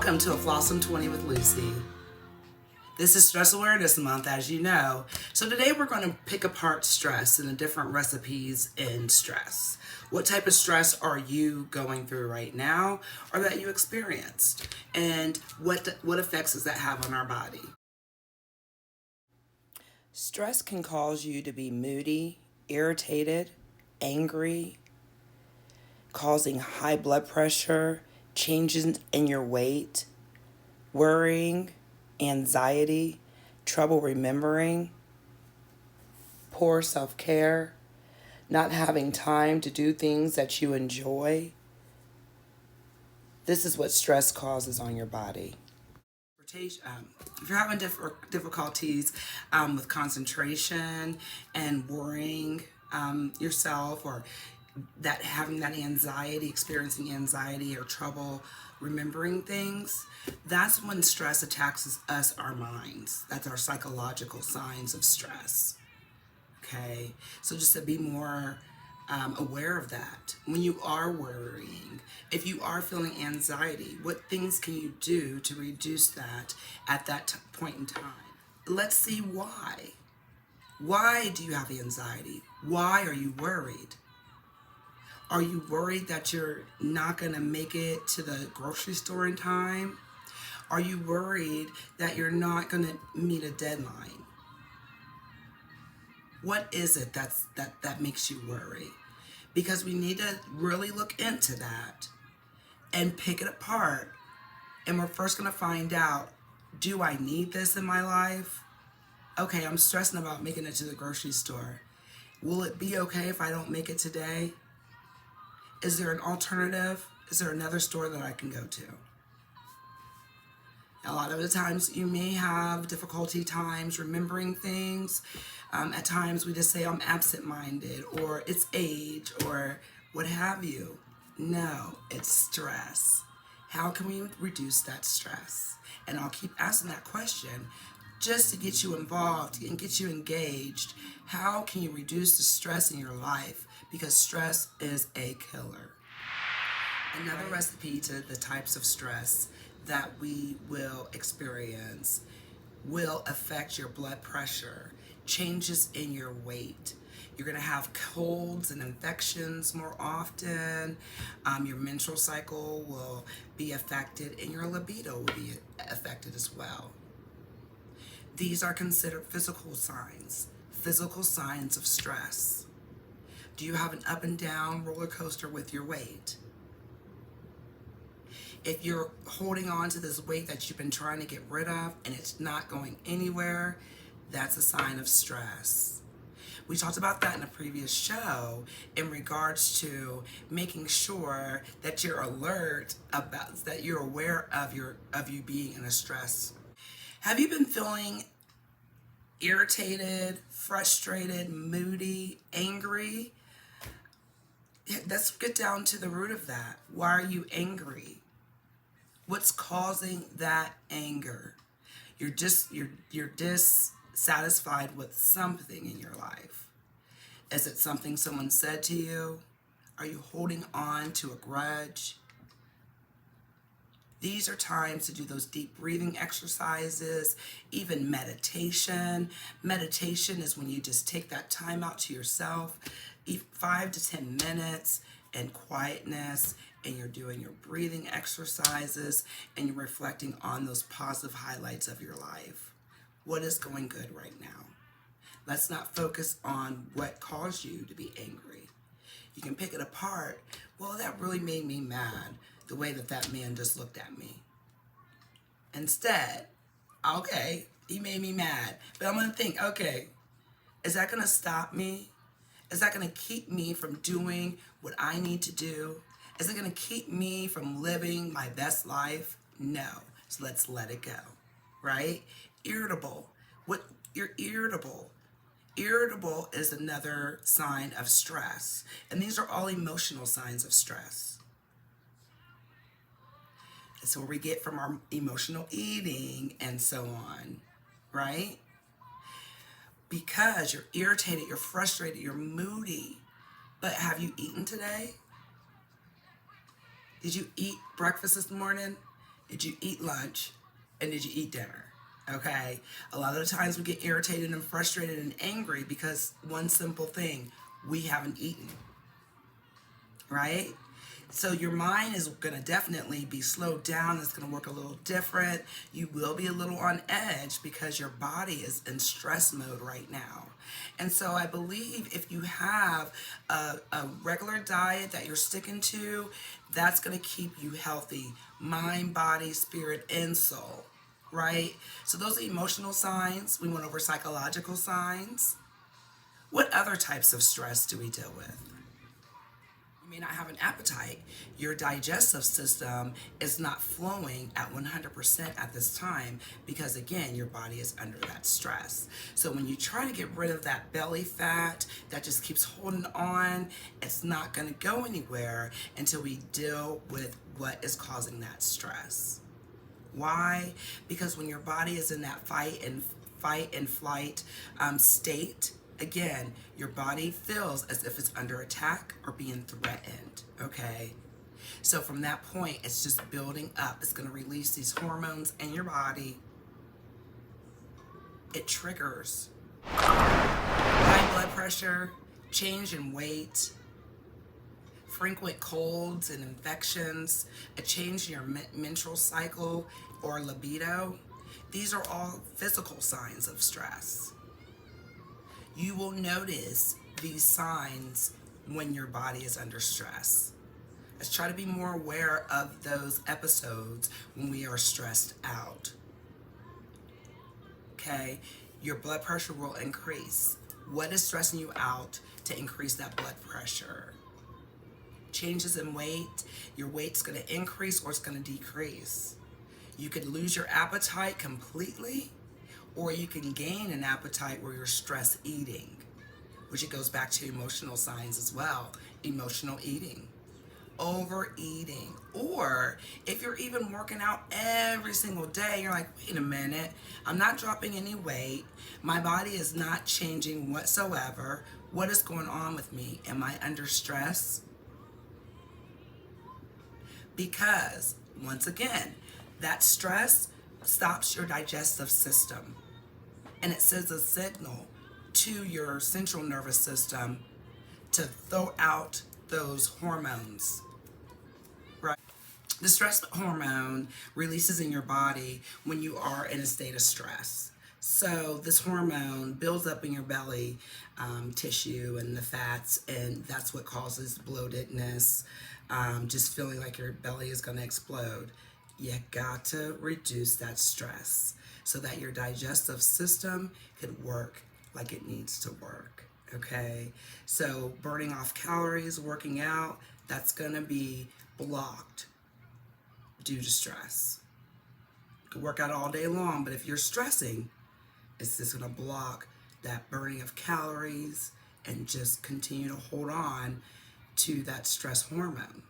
Welcome to a Flawsome 20 with Lucy. This is Stress Awareness Month, as you know. So today we're going to pick apart stress and the different recipes in stress. What type of stress are you going through right now or that you experienced? And what effects does that have on our body? Stress can cause you to be moody, irritated, angry, causing high blood pressure, changes in your weight, worrying, anxiety, trouble remembering, poor self-care, not having time to do things that you enjoy. This is what stress causes on your body. If you're having difficulties with concentration and worrying yourself, or having that anxiety, experiencing anxiety or trouble remembering things, that's when stress attacks us, our minds. That's our psychological signs of stress. Okay, so just to be more aware of that. When you are worrying, if you are feeling anxiety, what things can you do to reduce that at that point in time? Let's see why. Why do you have anxiety? Why are you worried? Are you worried that you're not going to make it to the grocery store in time? Are you worried that you're not going to meet a deadline? What is it that makes you worry? Because we need to really look into that and pick it apart. And we're first going to find out, do I need this in my life? Okay, I'm stressing about making it to the grocery store. Will it be okay if I don't make it today? Is there an alternative? Is there another store that I can go to? A lot of the times you may have difficulty times remembering things. At times we just say I'm absent-minded, or it's age, or what have you. No, it's stress. How can we reduce that stress? And I'll keep asking that question just to get you involved and get you engaged. How can you reduce the stress in your life? Because stress is a killer. Another recipe to the types of stress that we will experience will affect your blood pressure, changes in your weight. You're going to have colds and infections more often. Your menstrual cycle will be affected, and your libido will be affected as well. These are considered physical signs of stress. Do you have an up and down roller coaster with your weight? If you're holding on to this weight that you've been trying to get rid of and it's not going anywhere, that's a sign of stress. We talked about that in a previous show in regards to making sure that you're alert about, that you're aware of you being in a stress. Have you been feeling irritated, frustrated, moody, angry? Let's get down to the root of that. Why are you angry? What's causing that anger? You're dissatisfied with something in your life. Is it something someone said to you? Are you holding on to a grudge? These are times to do those deep breathing exercises, even meditation. Meditation is when you just take that time out to yourself, 5 to 10 minutes in quietness, and you're doing your breathing exercises, and you're reflecting on those positive highlights of your life. What is going good right now? Let's not focus on what caused you to be angry. You can pick it apart. Well, that really made me mad, the way that man just looked at me. Instead, okay, he made me mad, but I'm gonna think, okay, is that gonna stop me? Is that gonna keep me from doing what I need to do? Is it gonna keep me from living my best life? No, so let's let it go, right? Irritable, you're irritable. Irritable is another sign of stress, and these are all emotional signs of stress. That's where we get from our emotional eating and so on, right? Because you're irritated, you're frustrated, you're moody. But have you eaten today? Did you eat breakfast this morning? Did you eat lunch? And did you eat dinner? Okay? A lot of the times we get irritated and frustrated and angry because one simple thing, we haven't eaten, right? So your mind is going to definitely be slowed down. It's going to work a little different. You will be a little on edge because your body is in stress mode right now. And so I believe if you have a regular diet that you're sticking to, that's going to keep you healthy, mind, body, spirit, and soul, right? So those are emotional signs. We went over psychological signs. What other types of stress do we deal with? You may not have an appetite. Your digestive system is not flowing at 100% at this time because, again, your body is under that stress. So when you try to get rid of that belly fat that just keeps holding on, it's not going to go anywhere until we deal with what is causing that stress. Why? Because when your body is in that fight and flight state, again, your body feels as if it's under attack or being threatened, okay? So from that point, it's just building up. It's going to release these hormones in your body. It triggers high blood pressure, change in weight, frequent colds and infections, a change in your menstrual cycle or libido. These are all physical signs of stress. You will notice these signs when your body is under stress. Let's try to be more aware of those episodes when we are stressed out. Okay, your blood pressure will increase. What is stressing you out to increase that blood pressure? Changes in weight, your weight's going to increase or it's going to decrease. You could lose your appetite completely, or you can gain an appetite where you're stress eating, which it goes back to emotional signs as well. Emotional eating, overeating, or if you're even working out every single day, you're like, wait a minute, I'm not dropping any weight. My body is not changing whatsoever. What is going on with me? Am I under stress? Because, once again, that stress stops your digestive system. And it sends a signal to your central nervous system to throw out those hormones, right? The stress hormone releases in your body when you are in a state of stress. So this hormone builds up in your belly tissue and the fats, and that's what causes bloatedness, just feeling like your belly is going to explode. You got to reduce that stress so that your digestive system could work like it needs to work, okay? So burning off calories, working out, that's going to be blocked due to stress. You can work out all day long, but if you're stressing, it's just going to block that burning of calories and just continue to hold on to that stress hormone.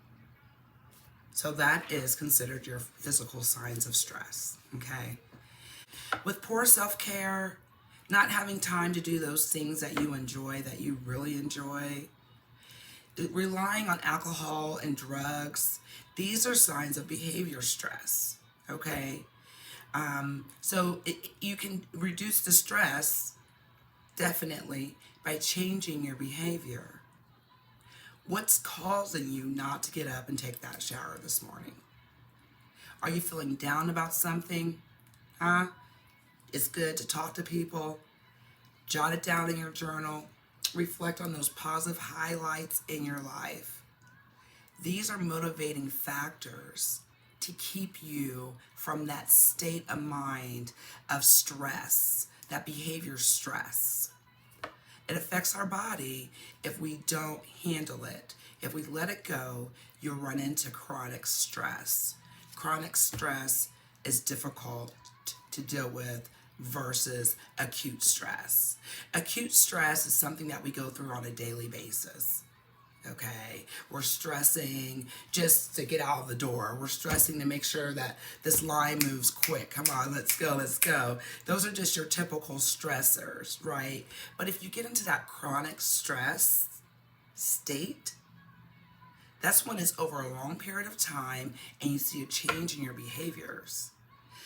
So that is considered your physical signs of stress, okay? With poor self-care, not having time to do those things that you enjoy, that you really enjoy, relying on alcohol and drugs, these are signs of behavior stress, okay? So you can reduce the stress, definitely, by changing your behavior. What's causing you not to get up and take that shower this morning? Are you feeling down about something? Huh? It's good to talk to people. Jot it down in your journal. Reflect on those positive highlights in your life. These are motivating factors to keep you from that state of mind of stress, that behavior stress. It affects our body if we don't handle it. If we let it go, you'll run into chronic stress. Chronic stress is difficult to deal with versus acute stress. Acute stress is something that we go through on a daily basis. Okay, we're stressing just to get out of the door. We're stressing to make sure that this line moves quick. Come on, let's go, let's go. Those are just your typical stressors, right? But if you get into that chronic stress state, That's when it's over a long period of time and you see a change in your behaviors.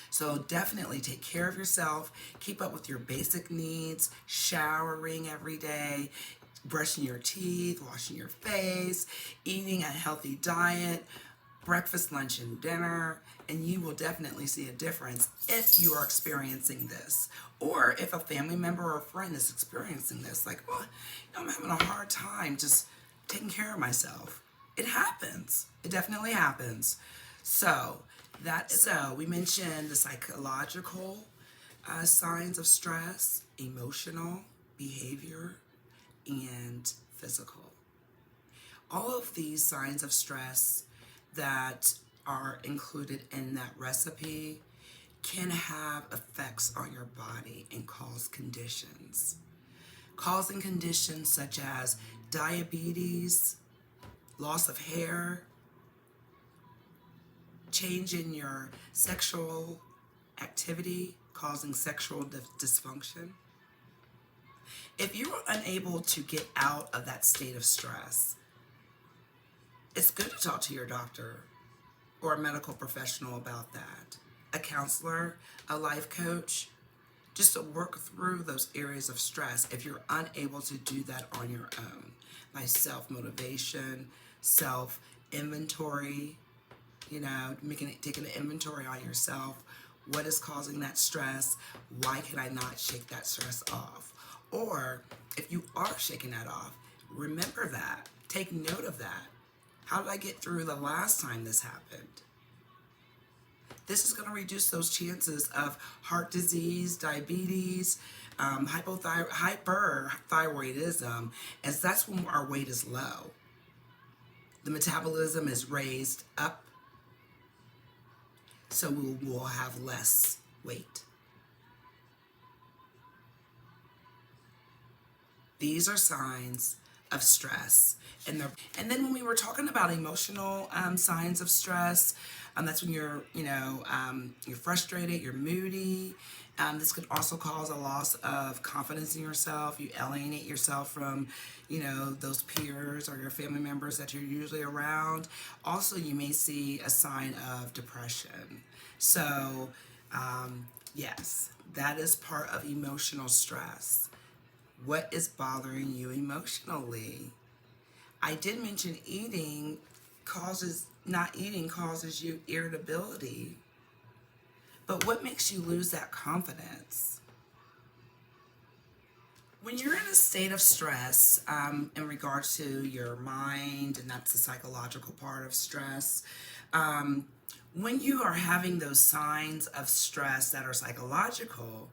So definitely take care of yourself, keep up with your basic needs, showering every day, brushing your teeth, washing your face, eating a healthy diet, breakfast, lunch, and dinner, and you will definitely see a difference if you are experiencing this. Or if a family member or a friend is experiencing this, like, well, I'm having a hard time just taking care of myself. It happens. It definitely happens. So we mentioned the psychological signs of stress, emotional, behavior, and physical. All of these signs of stress that are included in that recipe can have effects on your body and cause conditions. Causing conditions such as diabetes, loss of hair, change in your sexual activity, causing sexual dysfunction. If you're unable to get out of that state of stress, it's good to talk to your doctor or a medical professional about that. A counselor, a life coach, just to work through those areas of stress if you're unable to do that on your own. By self-motivation, self-inventory, taking an inventory on yourself. What is causing that stress? Why can I not shake that stress off? Or if you are shaking that off, remember that. Take note of that. How did I get through the last time this happened? This is going to reduce those chances of heart disease, diabetes, hyperthyroidism, as that's when our weight is low. The metabolism is raised up, so we will have less weight. These are signs of stress. And then when we were talking about emotional signs of stress, that's when you're frustrated, you're moody. This could also cause a loss of confidence in yourself. You alienate yourself from, those peers or your family members that you're usually around. Also, you may see a sign of depression. So, yes, that is part of emotional stress. What is bothering you emotionally? I did mention not eating causes you irritability. But what makes you lose that confidence? When you're in a state of stress, in regards to your mind, and that's the psychological part of stress, when you are having those signs of stress that are psychological,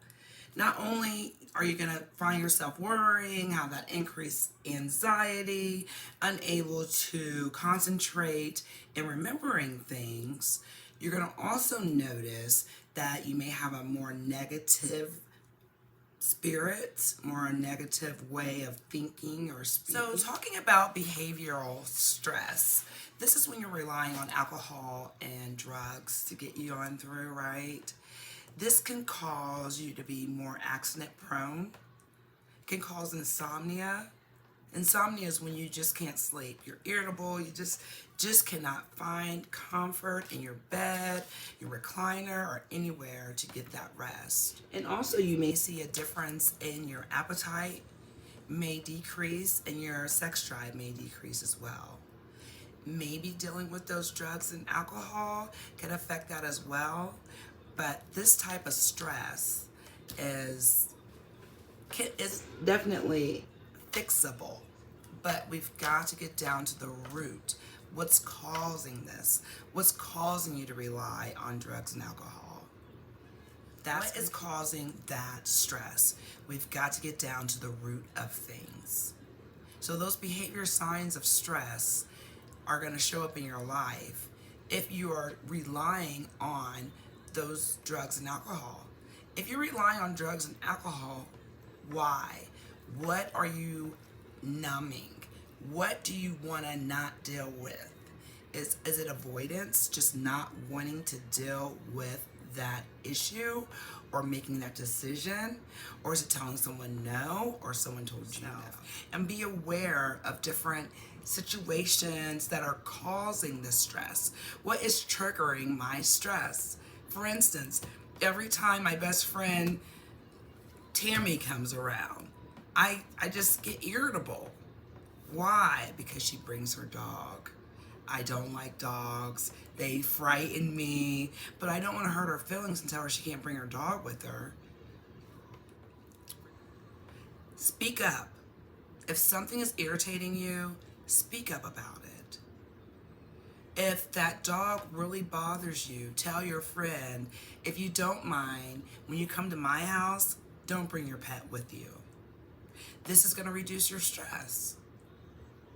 not only are you going to find yourself worrying, have that increased anxiety, unable to concentrate in remembering things, you're going to also notice that you may have a more negative spirit, more a negative way of thinking or speaking. So talking about behavioral stress, this is when you're relying on alcohol and drugs to get you on through, right? This can cause you to be more accident prone. It can cause insomnia. Insomnia is when you just can't sleep. You're irritable. You just cannot find comfort in your bed, your recliner, or anywhere to get that rest. And also you may see a difference in your appetite may decrease and your sex drive may decrease as well. Maybe dealing with those drugs and alcohol can affect that as well. But this type of stress is definitely fixable. But we've got to get down to the root. What's causing this? What's causing you to rely on drugs and alcohol? What is causing that stress? We've got to get down to the root of things. So those behavior signs of stress are going to show up in your life if you are relying on those drugs and alcohol. If you're relying on drugs and alcohol, why? What are you numbing? What do you want to not deal with? Is it avoidance, just not wanting to deal with that issue or making that decision? Or is it telling someone no, or someone told you no? And be aware of different situations that are causing the stress. What is triggering my stress? For instance, every time my best friend Tammy comes around, I just get irritable. Why? Because she brings her dog. I don't like dogs. They frighten me, but I don't want to hurt her feelings and tell her she can't bring her dog with her. Speak up. If something is irritating you, speak up about it. If that dog really bothers you, tell your friend, if you don't mind, when you come to my house, don't bring your pet with you. This is going to reduce your stress,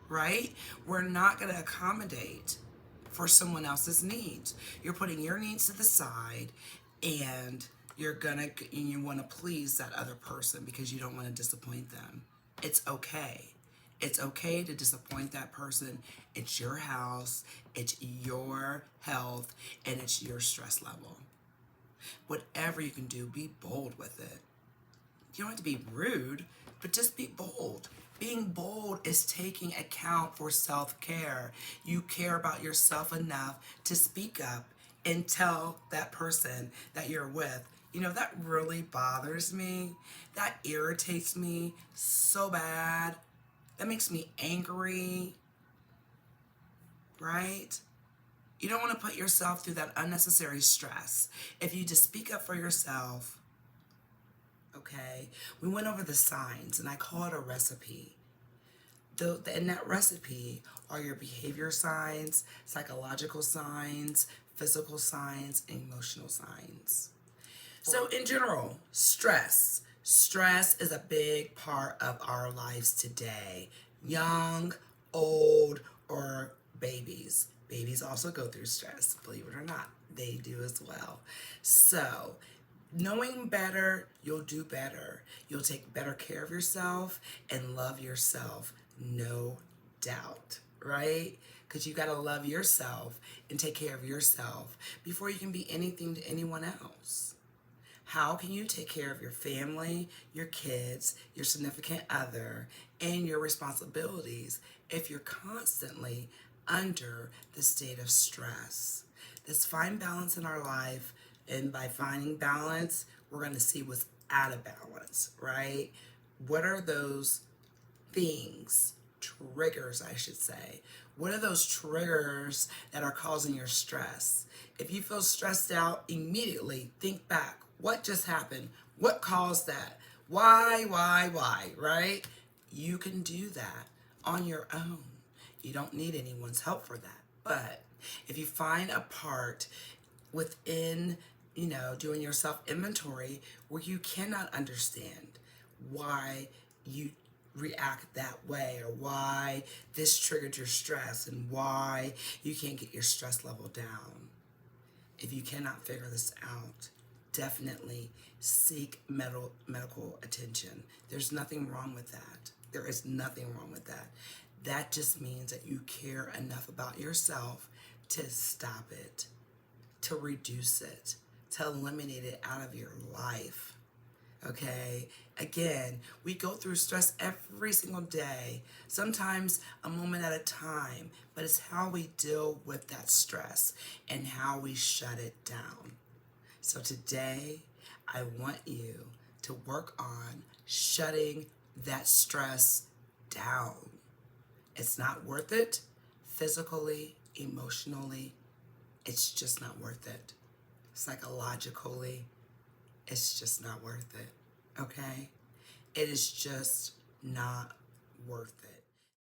right? We're not going to accommodate for someone else's needs. You're putting your needs to the side, and you want to please that other person because you don't want to disappoint them. It's okay. It's okay to disappoint that person. It's your house, it's your health, and it's your stress level. Whatever you can do, be bold with it. You don't have to be rude, but just be bold. Being bold is taking account for self-care. You care about yourself enough to speak up and tell that person that you're with, that really bothers me. That irritates me so bad. That makes me angry, right? You don't want to put yourself through that unnecessary stress. If you just speak up for yourself, okay? We went over the signs, and I call it a recipe. In that recipe are your behavior signs, psychological signs, physical signs, and emotional signs. So in general, stress. Stress is a big part of our lives today. Young, old, or babies. Babies also go through stress, believe it or not. They do as well. So knowing better, you'll do better. You'll take better care of yourself and love yourself, no doubt, right? Because you got to love yourself and take care of yourself before you can be anything to anyone else. How can you take care of your family, your kids, your significant other, and your responsibilities if you're constantly under the state of stress? Let's find balance in our life, and by finding balance, we're going to see what's out of balance, right? What are those things, triggers, I should say? What are those triggers that are causing your stress? If you feel stressed out, immediately think back. What just happened? What caused that? Why, right? You can do that on your own. You don't need anyone's help for that. But if you find a part within, doing your self-inventory where you cannot understand why you react that way, or why this triggered your stress, and why you can't get your stress level down. If you cannot figure this out, definitely seek medical attention. There's nothing wrong with that. There is nothing wrong with that. That just means that you care enough about yourself to stop it, to reduce it, to eliminate it out of your life. Okay? Again, we go through stress every single day, sometimes a moment at a time, but it's how we deal with that stress and how we shut it down. So today, I want you to work on shutting that stress down. It's not worth it physically, emotionally. It's just not worth it. Psychologically, it's just not worth it. Okay? It is just not worth it.